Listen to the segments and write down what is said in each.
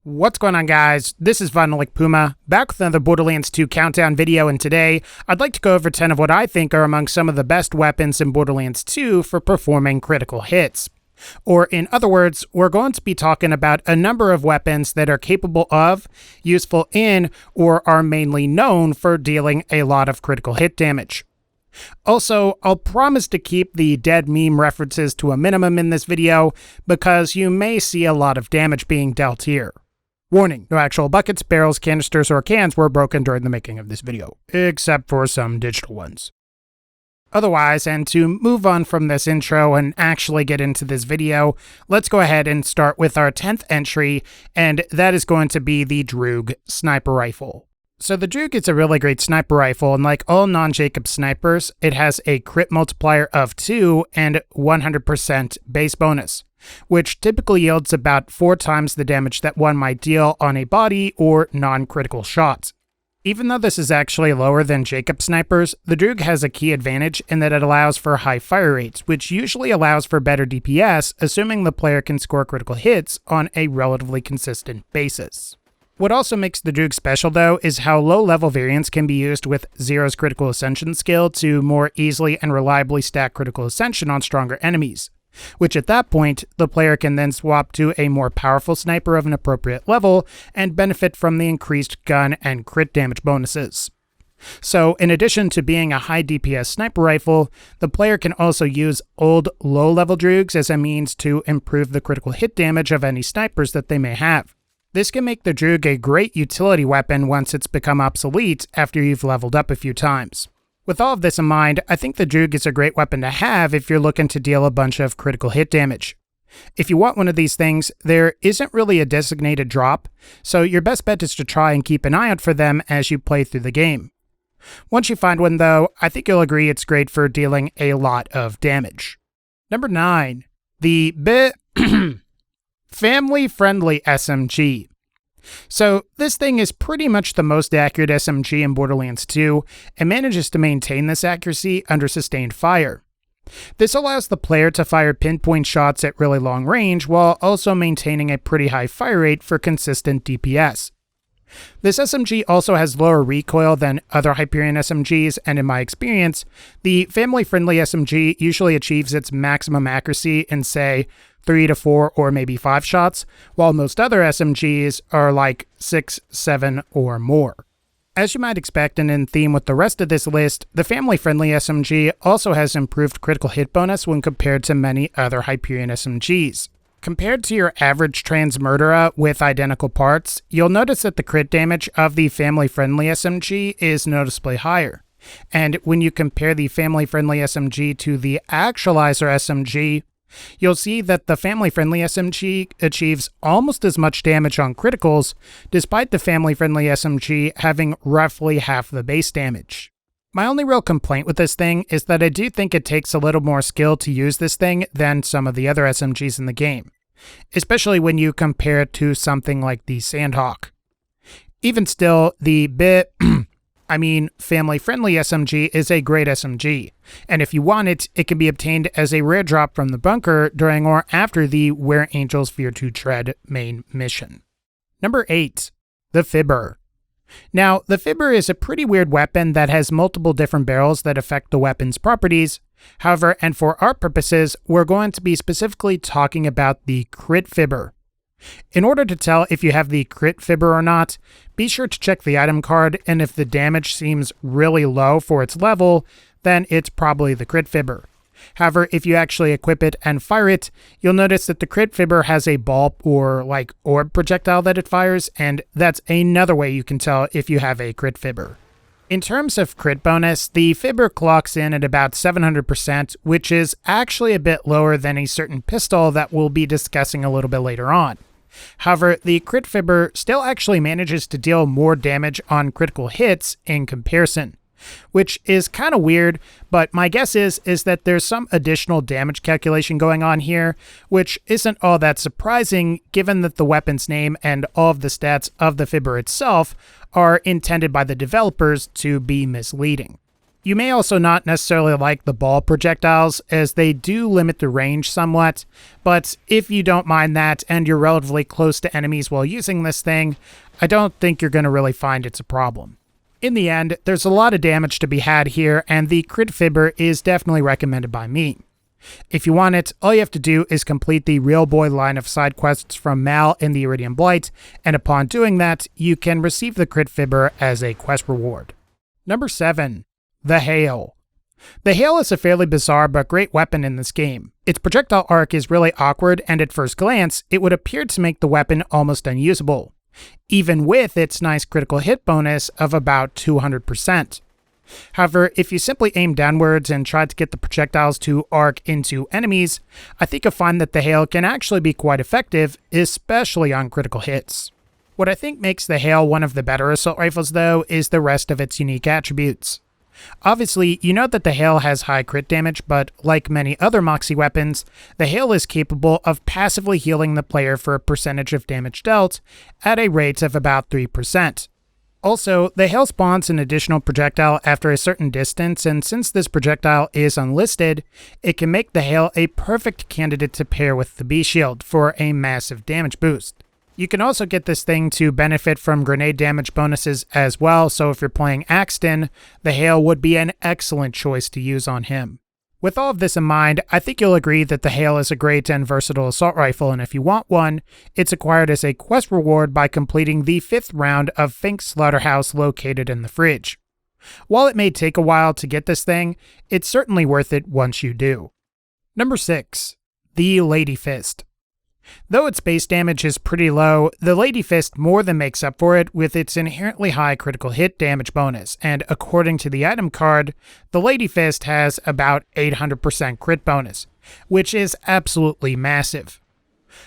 What's going on, guys? This is VinylicPuma, back with another Borderlands 2 countdown video, and today I'd like to go over 10 of what I think are among some of the best weapons in Borderlands 2 for performing critical hits. Or in other words, we're going to be talking about a number of weapons that are capable of, useful in, or are mainly known for dealing a lot of critical hit damage. Also, I'll promise to keep the dead meme references to a minimum in this video, because you may see a lot of damage being dealt here. Warning, no actual buckets, barrels, canisters, or cans were broken during the making of this video, except for some digital ones. Otherwise, and to move on from this intro and actually get into this video, let's go ahead and start with our 10th entry, and that is going to be the Droog sniper rifle. So the Droog is a really great sniper rifle, and like all non-Jacob snipers, it has a crit multiplier of 2 and 100% base bonus, which typically yields about 4 times the damage that one might deal on a body or non-critical shots. Even though this is actually lower than Jacob snipers, the Droog has a key advantage in that it allows for high fire rates, which usually allows for better DPS, assuming the player can score critical hits on a relatively consistent basis. What also makes the Droog special, though, is how low-level variants can be used with Zero's critical ascension skill to more easily and reliably stack critical ascension on stronger enemies, which at that point, the player can then swap to a more powerful sniper of an appropriate level and benefit from the increased gun and crit damage bonuses. So, in addition to being a high DPS sniper rifle, the player can also use old low-level Droogs as a means to improve the critical hit damage of any snipers that they may have. This can make the Droog a great utility weapon once it's become obsolete after you've leveled up a few times. With all of this in mind, I think the Droog is a great weapon to have if you're looking to deal a bunch of critical hit damage. If you want one of these things, there isn't really a designated drop, so your best bet is to try and keep an eye out for them as you play through the game. Once you find one, though, I think you'll agree it's great for dealing a lot of damage. Number 9. The family-friendly SMG. So this thing is pretty much the most accurate SMG in Borderlands 2 and manages to maintain this accuracy under sustained fire. This allows the player to fire pinpoint shots at really long range while also maintaining a pretty high fire rate for consistent DPS. This SMG also has lower recoil than other Hyperion SMGs, and in my experience, the family-friendly SMG usually achieves its maximum accuracy in, say, 3 to 4 or maybe 5 shots, while most other SMGs are like 6, 7, or more. As you might expect and in theme with the rest of this list, the family-friendly SMG also has improved critical hit bonus when compared to many other Hyperion SMGs. Compared to your average Transmurderer with identical parts, you'll notice that the crit damage of the family-friendly SMG is noticeably higher. And when you compare the family-friendly SMG to the Actualizer SMG, you'll see that the family-friendly SMG achieves almost as much damage on criticals, despite the family-friendly SMG having roughly half the base damage. My only real complaint with this thing is that I do think it takes a little more skill to use this thing than some of the other SMGs in the game, especially when you compare it to something like the Sandhawk. Even still, the family-friendly SMG is a great SMG, and if you want it, it can be obtained as a rare drop from the bunker during or after the Where Angels Fear to Tread main mission. Number 8. The Fibber. Now, the Fibber is a pretty weird weapon that has multiple different barrels that affect the weapon's properties. However, and for our purposes, we're going to be specifically talking about the crit Fibber. In order to tell if you have the crit Fibber or not, be sure to check the item card, and if the damage seems really low for its level, then it's probably the crit Fibber. However, if you actually equip it and fire it, you'll notice that the crit Fibber has a ball or orb projectile that it fires, and that's another way you can tell if you have a crit Fibber. In terms of crit bonus, the Fibber clocks in at about 700%, which is actually a bit lower than a certain pistol that we'll be discussing a little bit later on. However, the crit Fibber still actually manages to deal more damage on critical hits in comparison, which is kind of weird, but my guess is that there's some additional damage calculation going on here, which isn't all that surprising given that the weapon's name and all of the stats of the Fibber itself are intended by the developers to be misleading. You may also not necessarily like the ball projectiles, as they do limit the range somewhat, but if you don't mind that and you're relatively close to enemies while using this thing, I don't think you're going to really find it's a problem. In the end, there's a lot of damage to be had here, and the crit Fibber is definitely recommended by me. If you want it, all you have to do is complete the Real Boy line of side quests from Mal in the Iridium Blight, and upon doing that, you can receive the crit Fibber as a quest reward. Number 7. The Hale. The Hale is a fairly bizarre but great weapon in this game. Its projectile arc is really awkward, and at first glance, it would appear to make the weapon almost unusable, even with its nice critical hit bonus of about 200%. However, if you simply aim downwards and try to get the projectiles to arc into enemies, I think you'll find that the Hale can actually be quite effective, especially on critical hits. What I think makes the Hale one of the better assault rifles, though, is the rest of its unique attributes. Obviously, you know that the Hale has high crit damage, but like many other Moxie weapons, the Hale is capable of passively healing the player for a percentage of damage dealt at a rate of about 3%. Also, the Hale spawns an additional projectile after a certain distance, and since this projectile is unlisted, it can make the Hale a perfect candidate to pair with the B-Shield for a massive damage boost. You can also get this thing to benefit from grenade damage bonuses as well, so if you're playing Axton, the Hale would be an excellent choice to use on him. With all of this in mind, I think you'll agree that the Hale is a great and versatile assault rifle, and if you want one, it's acquired as a quest reward by completing the 5th round of Fink's Slaughterhouse located in the fridge. While it may take a while to get this thing, it's certainly worth it once you do. Number 6. The Lady Fist. Though its base damage is pretty low, the Lady Fist more than makes up for it with its inherently high critical hit damage bonus, and according to the item card, the Lady Fist has about 800% crit bonus, which is absolutely massive.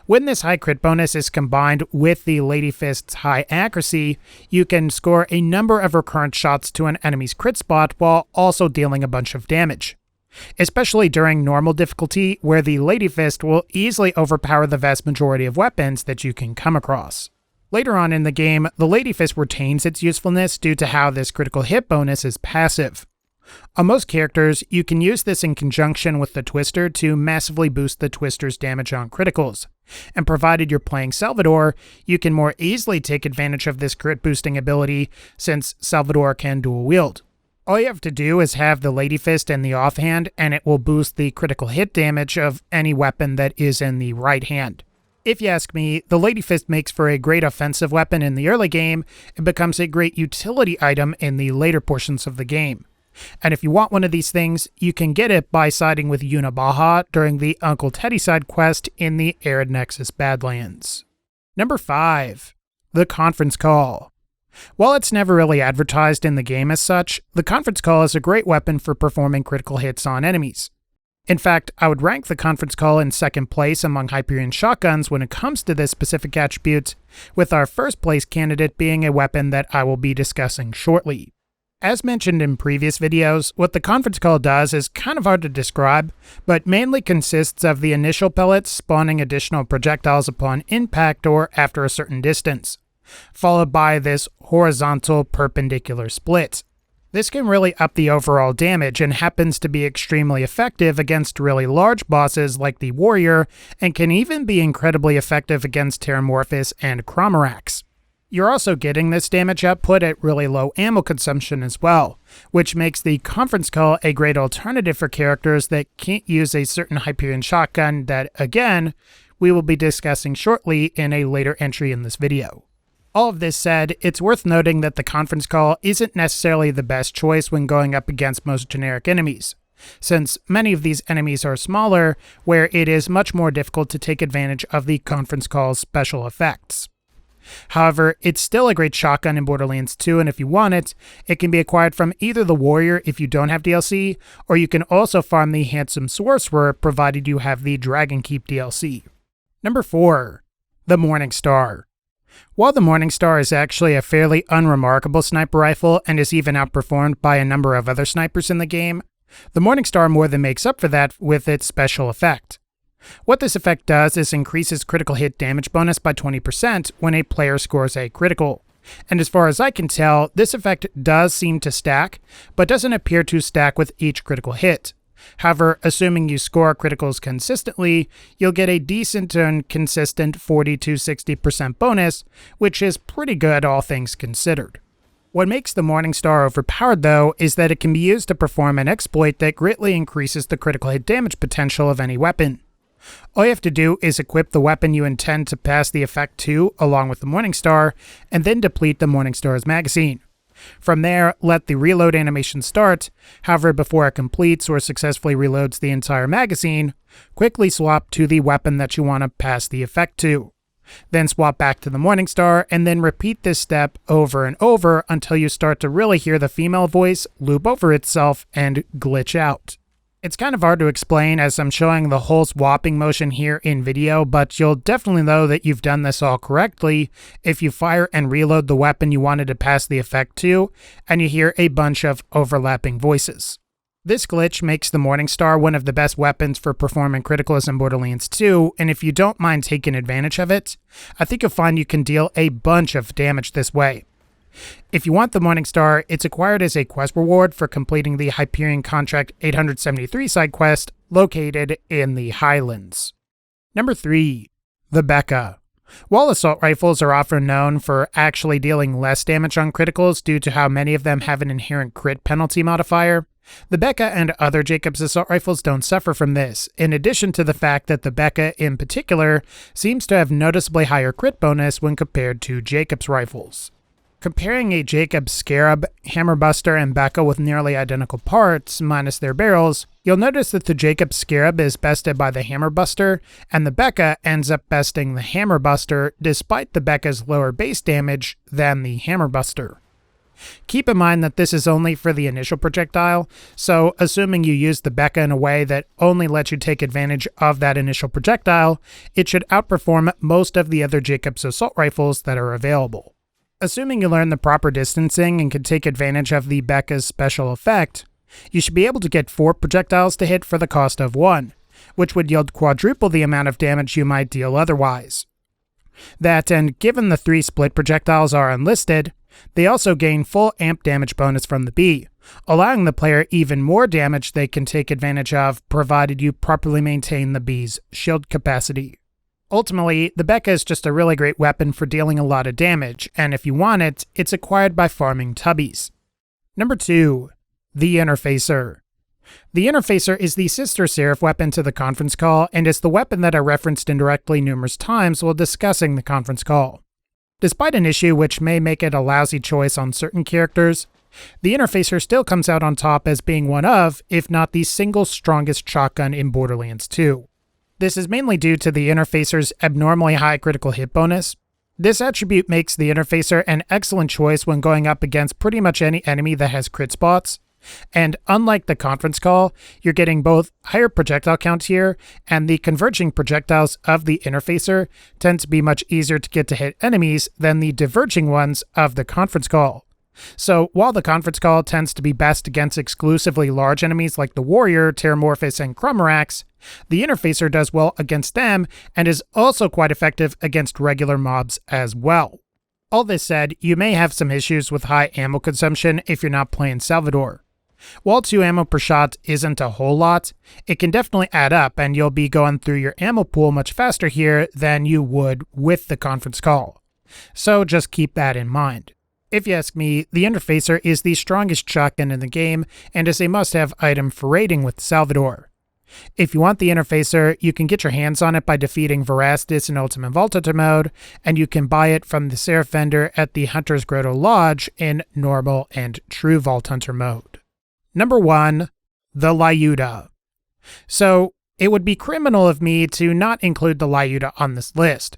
When this high crit bonus is combined with the Lady Fist's high accuracy, you can score a number of recurrent shots to an enemy's crit spot while also dealing a bunch of damage. Especially during normal difficulty, where the Lady Fist will easily overpower the vast majority of weapons that you can come across. Later on in the game, the Lady Fist retains its usefulness due to how this critical hit bonus is passive. On most characters, you can use this in conjunction with the Twister to massively boost the Twister's damage on criticals, and provided you're playing Salvador, you can more easily take advantage of this crit boosting ability since Salvador can dual wield. All you have to do is have the Lady Fist in the offhand, and it will boost the critical hit damage of any weapon that is in the right hand. If you ask me, the Lady Fist makes for a great offensive weapon in the early game and becomes a great utility item in the later portions of the game. And if you want one of these things, you can get it by siding with Yuna Baja during the Uncle Teddy side quest in the Arid Nexus Badlands. Number 5. The Conference Call. While it's never really advertised in the game as such, the Conference Call is a great weapon for performing critical hits on enemies. In fact, I would rank the Conference Call in second place among Hyperion shotguns when it comes to this specific attribute, with our first place candidate being a weapon that I will be discussing shortly. As mentioned in previous videos, what the Conference Call does is kind of hard to describe, but mainly consists of the initial pellets spawning additional projectiles upon impact or after a certain distance, followed by this horizontal perpendicular split. This can really up the overall damage and happens to be extremely effective against really large bosses like the Warrior, and can even be incredibly effective against Terramorphous and Chromorax. You're also getting this damage output at really low ammo consumption as well, which makes the Conference Call a great alternative for characters that can't use a certain Hyperion shotgun that, again, we will be discussing shortly in a later entry in this video. All of this said, it's worth noting that the Conference Call isn't necessarily the best choice when going up against most generic enemies, since many of these enemies are smaller, where it is much more difficult to take advantage of the Conference Call's special effects. However, it's still a great shotgun in Borderlands 2, and if you want it, it can be acquired from either the Warrior if you don't have DLC, or you can also farm the Handsome Sorcerer provided you have the Dragon Keep DLC. Number 4. The Morningstar. While the Morningstar is actually a fairly unremarkable sniper rifle and is even outperformed by a number of other snipers in the game, the Morningstar more than makes up for that with its special effect. What this effect does is increases critical hit damage bonus by 20% when a player scores a critical. And as far as I can tell, this effect does seem to stack, but doesn't appear to stack with each critical hit. However, assuming you score criticals consistently, you'll get a decent and consistent 40 to 60% bonus, which is pretty good all things considered. What makes the Morningstar overpowered though is that it can be used to perform an exploit that greatly increases the critical hit damage potential of any weapon. All you have to do is equip the weapon you intend to pass the effect to along with the Morningstar, and then deplete the Morningstar's magazine. From there, let the reload animation start. However, before it completes or successfully reloads the entire magazine, quickly swap to the weapon that you want to pass the effect to. Then swap back to the Morningstar, and then repeat this step over and over until you start to really hear the female voice loop over itself and glitch out. It's kind of hard to explain as I'm showing the whole swapping motion here in video, but you'll definitely know that you've done this all correctly if you fire and reload the weapon you wanted to pass the effect to, and you hear a bunch of overlapping voices. This glitch makes the Morningstar one of the best weapons for performing criticals in Borderlands 2, and if you don't mind taking advantage of it, I think you'll find you can deal a bunch of damage this way. If you want the Morningstar, it's acquired as a quest reward for completing the Hyperion Contract 873 side quest located in the Highlands. Number 3. The Becca. While assault rifles are often known for actually dealing less damage on criticals due to how many of them have an inherent crit penalty modifier, the Becca and other Jacobs assault rifles don't suffer from this, in addition to the fact that the Becca in particular seems to have noticeably higher crit bonus when compared to Jacobs rifles. Comparing a Jacobs Scarab, Hammerbuster, and Becca with nearly identical parts, minus their barrels, you'll notice that the Jacobs Scarab is bested by the Hammerbuster, and the Becca ends up besting the Hammerbuster despite the Becca's lower base damage than the Hammerbuster. Keep in mind that this is only for the initial projectile, so assuming you use the Becca in a way that only lets you take advantage of that initial projectile, it should outperform most of the other Jacobs assault rifles that are available. Assuming you learn the proper distancing and can take advantage of the Becca's special effect, you should be able to get 4 projectiles to hit for the cost of 1, which would yield quadruple the amount of damage you might deal otherwise. That, and given the 3 split projectiles are unlisted, they also gain full amp damage bonus from the bee, allowing the player even more damage they can take advantage of provided you properly maintain the bee's shield capacity. Ultimately, the Becca is just a really great weapon for dealing a lot of damage, and if you want it, it's acquired by farming tubbies. Number 2. The Interfacer. The Interfacer is the sister Seraph weapon to the conference call, and is the weapon that I referenced indirectly numerous times while discussing the conference call. Despite an issue which may make it a lousy choice on certain characters, the Interfacer still comes out on top as being one of, if not the single strongest shotgun in Borderlands 2. This is mainly due to the Interfacer's abnormally high critical hit bonus. This attribute makes the Interfacer an excellent choice when going up against pretty much any enemy that has crit spots. And unlike the conference call, you're getting both higher projectile count here, and the converging projectiles of the Interfacer tend to be much easier to get to hit enemies than the diverging ones of the conference call. So while the conference call tends to be best against exclusively large enemies like the Warrior, Terramorphous, and Chromarax, the Interfacer does well against them and is also quite effective against regular mobs as well. All this said, you may have some issues with high ammo consumption if you're not playing Salvador. While 2 ammo per shot isn't a whole lot, it can definitely add up and you'll be going through your ammo pool much faster here than you would with the conference call. So just keep that in mind. If you ask me, the Interfacer is the strongest shotgun in the game and is a must-have item for raiding with Salvador. If you want the Interfacer, you can get your hands on it by defeating Verastus in Ultimate Vault Hunter mode, and you can buy it from the Seraph vendor at the Hunter's Grotto Lodge in Normal and True Vault Hunter mode. Number 1. The Lyuda. So, it would be criminal of me to not include the Lyuda on this list.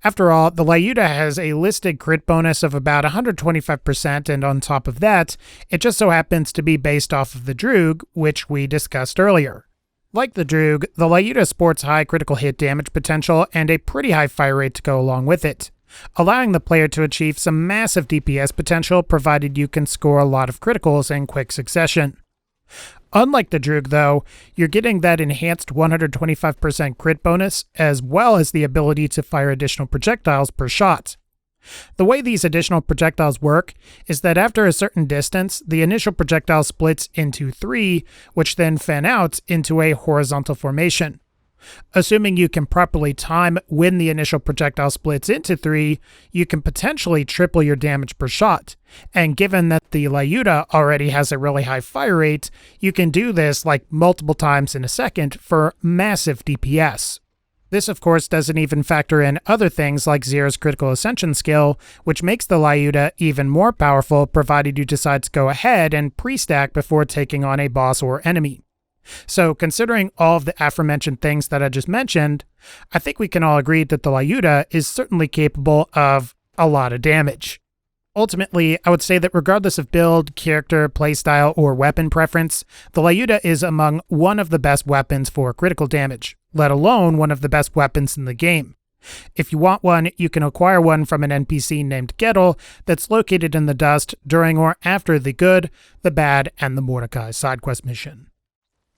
After all, the Lyuda has a listed crit bonus of about 125%, and on top of that, it just so happens to be based off of the Droog, which we discussed earlier. Like the Droog, the Lyuda sports high critical hit damage potential and a pretty high fire rate to go along with it, allowing the player to achieve some massive DPS potential provided you can score a lot of criticals in quick succession. Unlike the Droog though, you're getting that enhanced 125% crit bonus, as well as the ability to fire additional projectiles per shot. The way these additional projectiles work is that after a certain distance, the initial projectile splits into 3, which then fan out into a horizontal formation. Assuming you can properly time when the initial projectile splits into 3, you can potentially triple your damage per shot. And given that the Lyuda already has a really high fire rate, you can do this like multiple times in a second for massive DPS. This of course doesn't even factor in other things like Zero's critical ascension skill, which makes the Lyuda even more powerful provided you decide to go ahead and pre-stack before taking on a boss or enemy. So considering all of the aforementioned things that I just mentioned, I think we can all agree that the Lyuda is certainly capable of a lot of damage. Ultimately, I would say that regardless of build, character, playstyle, or weapon preference, the Lyuda is among one of the best weapons for critical damage, let alone one of the best weapons in the game. If you want one, you can acquire one from an NPC named Gettle that's located in the dust during or after the good, the bad, and the Mordecai side quest mission.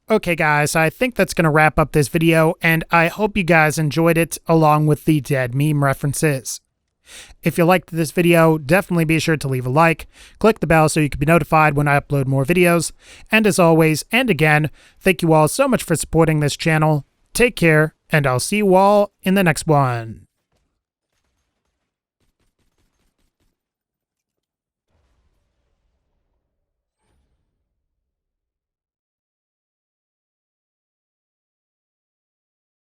Okay guys, I think that's going to wrap up this video, and I hope you guys enjoyed it along with the dead meme references. If you liked this video, definitely be sure to leave a like, click the bell so you can be notified when I upload more videos, and as always, and again, thank you all so much for supporting this channel, take care, and I'll see you all in the next one.